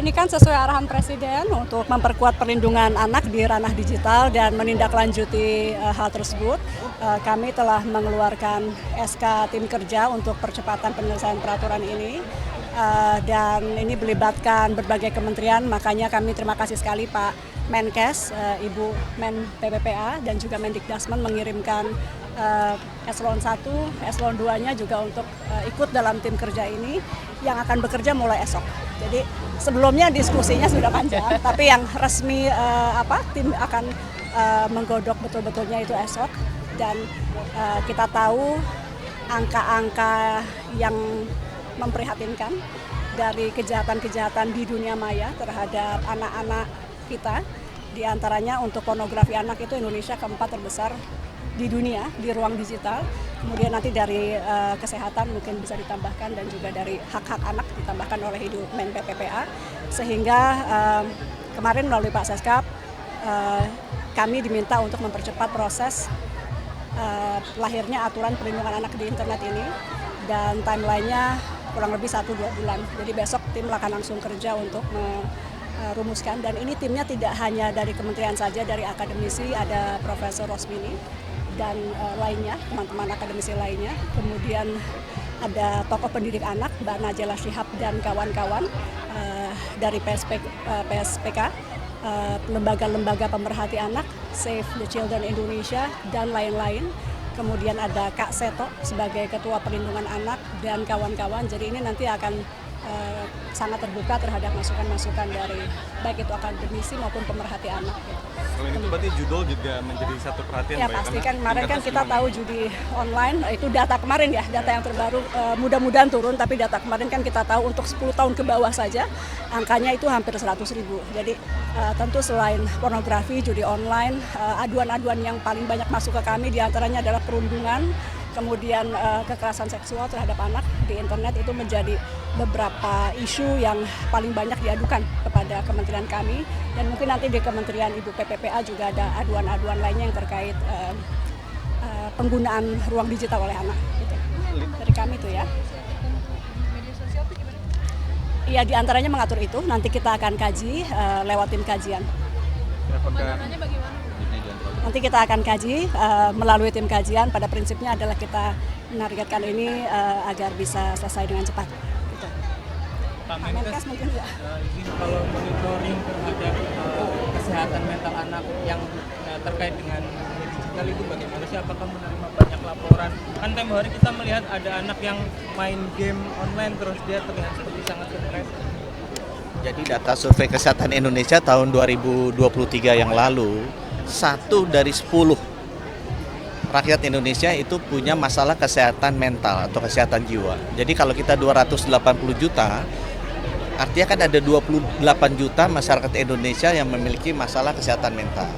ini kan sesuai arahan Presiden untuk memperkuat perlindungan anak di ranah digital dan menindaklanjuti hal tersebut. Kami telah mengeluarkan SK tim kerja untuk percepatan penyelesaian peraturan ini. Dan ini melibatkan berbagai kementerian, makanya kami terima kasih sekali Pak Menkes, Ibu Men PPPA dan juga Mendikdasmen mengirimkan eselon 1, eselon 2-nya juga untuk ikut dalam tim kerja ini yang akan bekerja mulai esok. Jadi sebelumnya diskusinya sudah panjang, tapi yang resmi tim akan menggodok betul-betulnya itu esok. Dan kita tahu angka-angka yang memprihatinkan dari kejahatan-kejahatan di dunia maya terhadap anak-anak kita. Di antaranya untuk pornografi anak itu Indonesia keempat terbesar di dunia di ruang digital. Kemudian nanti dari kesehatan mungkin bisa ditambahkan dan juga dari hak-hak anak ditambahkan oleh Ibu Men PPPA. Sehingga kemarin melalui Pak Seskap kami diminta untuk mempercepat proses lahirnya aturan perlindungan anak di internet ini, dan timelinenya kurang lebih 1-2 bulan. Jadi besok tim akan langsung kerja untuk merumuskan, dan ini timnya tidak hanya dari kementerian saja, dari akademisi ada Profesor Rosmini dan lainnya, teman-teman akademisi lainnya. Kemudian ada tokoh pendidik anak, Mbak Najela Shihab dan kawan-kawan dari PSPK, lembaga-lembaga pemerhati anak, Save the Children Indonesia, dan lain-lain. Kemudian ada Kak Seto sebagai Ketua Perlindungan Anak dan kawan-kawan. Jadi ini nanti akan sangat terbuka terhadap masukan-masukan dari baik itu akademisi maupun pemerhati anak. Selain itu berarti judul juga menjadi satu perhatian ya, Mbak, pasti karena kan kemarin kan kita gimana? tahu judi online, itu data kemarin ya, data yang terbaru mudah-mudahan turun, tapi data kemarin kan kita tahu untuk 10 tahun ke bawah saja angkanya itu hampir 100.000. Jadi tentu selain pornografi, judi online, aduan-aduan yang paling banyak masuk ke kami diantaranya adalah perundungan, kemudian kekerasan seksual terhadap anak di internet. Itu menjadi beberapa isu yang paling banyak diadukan kepada kementerian kami, dan mungkin nanti di kementerian Ibu PPPA juga ada aduan-aduan lainnya yang terkait penggunaan ruang digital oleh anak gitu. Dari kami itu ya. Iya, diantaranya mengatur itu, nanti kita akan kaji lewat tim kajian. Pembangunannya bagaimana? Nanti kita akan kaji melalui tim kajian. Pada prinsipnya adalah kita menargetkan ini agar bisa selesai dengan cepat. Gitu. Pak Menkes mungkin ya. izin kalau monitoring terhadap kesehatan mental anak yang terkait dengan digital itu bagaimana sih? Apakah menerima banyak laporan? Kan tempo hari kita melihat ada anak yang main game online terus dia terlihat seperti sangat stres. Jadi data survei kesehatan Indonesia tahun 2023 yang lalu, 1 dari 10 rakyat Indonesia itu punya masalah kesehatan mental atau kesehatan jiwa. Jadi kalau kita 280 juta, artinya kan ada 28 juta masyarakat Indonesia yang memiliki masalah kesehatan mental.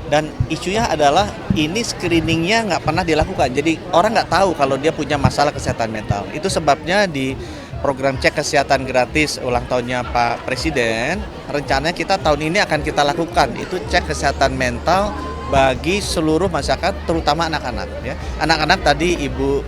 Dan isunya adalah ini screeningnya nggak pernah dilakukan. Jadi orang nggak tahu kalau dia punya masalah kesehatan mental. Itu sebabnya di program cek kesehatan gratis ulang tahunnya Pak Presiden, rencananya kita tahun ini akan kita lakukan itu cek kesehatan mental bagi seluruh masyarakat, terutama anak-anak. Ya. Anak-anak tadi Ibu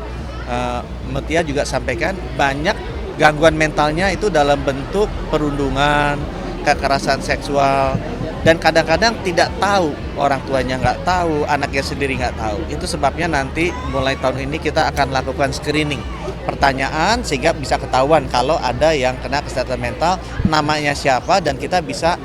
Mutia juga sampaikan banyak gangguan mentalnya itu dalam bentuk perundungan, kekerasan seksual, dan kadang-kadang tidak tahu, orang tuanya nggak tahu, anaknya sendiri nggak tahu. Itu sebabnya nanti mulai tahun ini kita akan lakukan screening pertanyaan sehingga bisa ketahuan kalau ada yang kena kesehatan mental, namanya siapa, dan kita bisa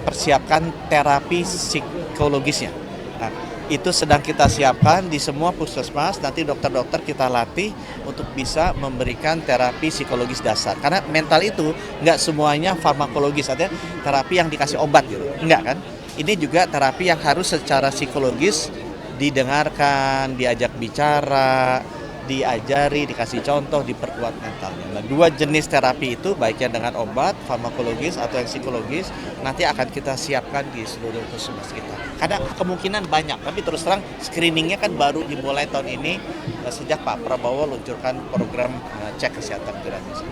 persiapkan terapi psikologisnya. Nah, itu sedang kita siapkan di semua puskesmas, nanti dokter-dokter kita latih untuk bisa memberikan terapi psikologis dasar. Karena mental itu nggak semuanya farmakologis, artinya terapi yang dikasih obat gitu, enggak kan? Ini juga terapi yang harus secara psikologis didengarkan, diajak bicara, diajari, dikasih contoh, diperkuat mentalnya. Nah, 2 jenis terapi itu baiknya dengan obat, farmakologis atau yang psikologis nanti akan kita siapkan di seluruh puskesmas kita. Karena kemungkinan banyak, tapi terus terang screeningnya kan baru dimulai tahun ini sejak Pak Prabowo luncurkan program cek kesehatan gratis.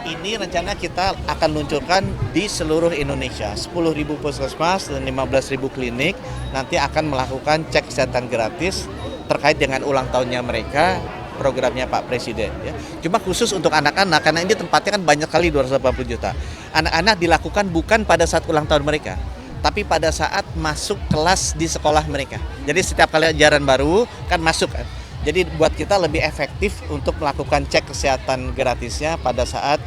Ini rencana kita akan luncurkan di seluruh Indonesia, 10.000 puskesmas dan 15.000 klinik nanti akan melakukan cek kesehatan gratis terkait dengan ulang tahunnya mereka. programnya Pak Presiden ya. Cuma khusus untuk anak-anak karena ini tempatnya kan banyak kali 280 juta. Anak-anak dilakukan bukan pada saat ulang tahun mereka, tapi pada saat masuk kelas di sekolah mereka. Jadi setiap kali ajaran baru kan masuk kan. Jadi buat kita lebih efektif untuk melakukan cek kesehatan gratisnya pada saat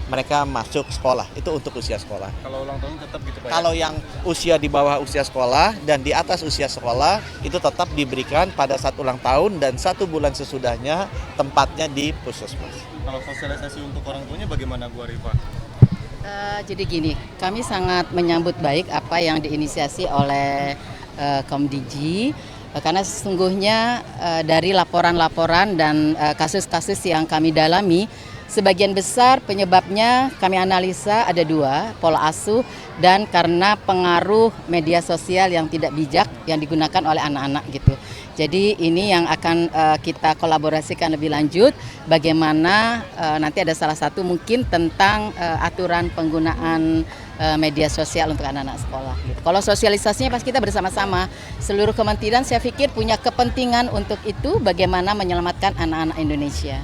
mereka masuk sekolah. Itu untuk usia sekolah. Kalau ulang tahun tetap gitu Pak ya? Kalau yang usia di bawah usia sekolah dan di atas usia sekolah itu tetap diberikan pada saat ulang tahun dan 1 bulan sesudahnya tempatnya di puskesmas. Kalau sosialisasi untuk orang tuanya bagaimana Bu Arifah? Jadi gini, kami sangat menyambut baik apa yang diinisiasi oleh Komdigi karena sesungguhnya dari laporan-laporan dan kasus-kasus yang kami dalami, sebagian besar penyebabnya kami analisa ada 2, pola asuh dan karena pengaruh media sosial yang tidak bijak yang digunakan oleh anak-anak gitu. Jadi ini yang akan kita kolaborasikan lebih lanjut bagaimana nanti ada salah satu mungkin tentang aturan penggunaan media sosial untuk anak-anak sekolah. Gitu. Kalau sosialisasinya pas kita bersama-sama, seluruh kementerian saya pikir punya kepentingan untuk itu bagaimana menyelamatkan anak-anak Indonesia.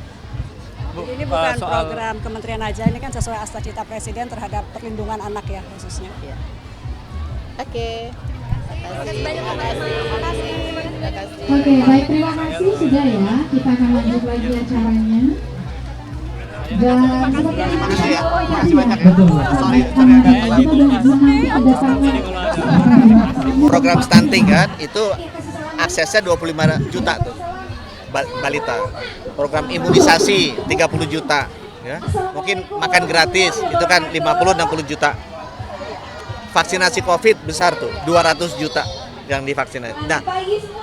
Bu, Ini bukan soal- program kementerian aja, ini kan sesuai cita Presiden terhadap perlindungan anak ya khususnya. Ya. Oke. Terima kasih. Oke, baik, terima kasih sudah ya. Kita akan lanjut lagi acaranya. Dan seperti yang kita tahu Program stunting kan itu aksesnya 25 juta tuh balita. Program imunisasi 30 juta ya. Mungkin makan gratis itu kan 50-60 juta. Vaksinasi Covid besar tuh 200 juta yang divaksinasi. Nah,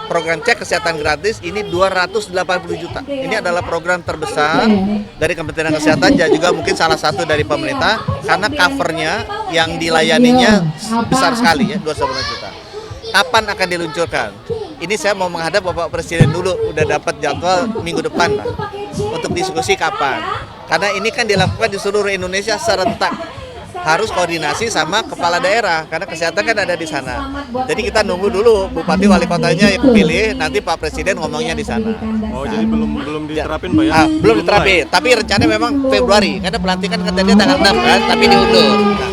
program cek kesehatan gratis ini 280 juta. Ini adalah program terbesar dari Kementerian Kesehatan dan juga mungkin salah satu dari pemerintah karena covernya yang dilayaninya besar sekali ya, 290 juta. Kapan akan diluncurkan? Ini saya mau menghadap Bapak Presiden dulu, udah dapat jadwal minggu depan lah untuk diskusi kapan. Karena ini kan dilakukan di seluruh Indonesia serentak. Harus koordinasi sama kepala daerah karena kesehatan kan ada di sana. Jadi kita nunggu dulu bupati wali kotanya yang pilih, nanti Pak Presiden ngomongnya di sana. Oh jadi belum diterapin Pak ya? Belum diterapin, tapi rencana memang Februari karena pelantikan katanya tanggal 6 kan, tapi diundur. Nah.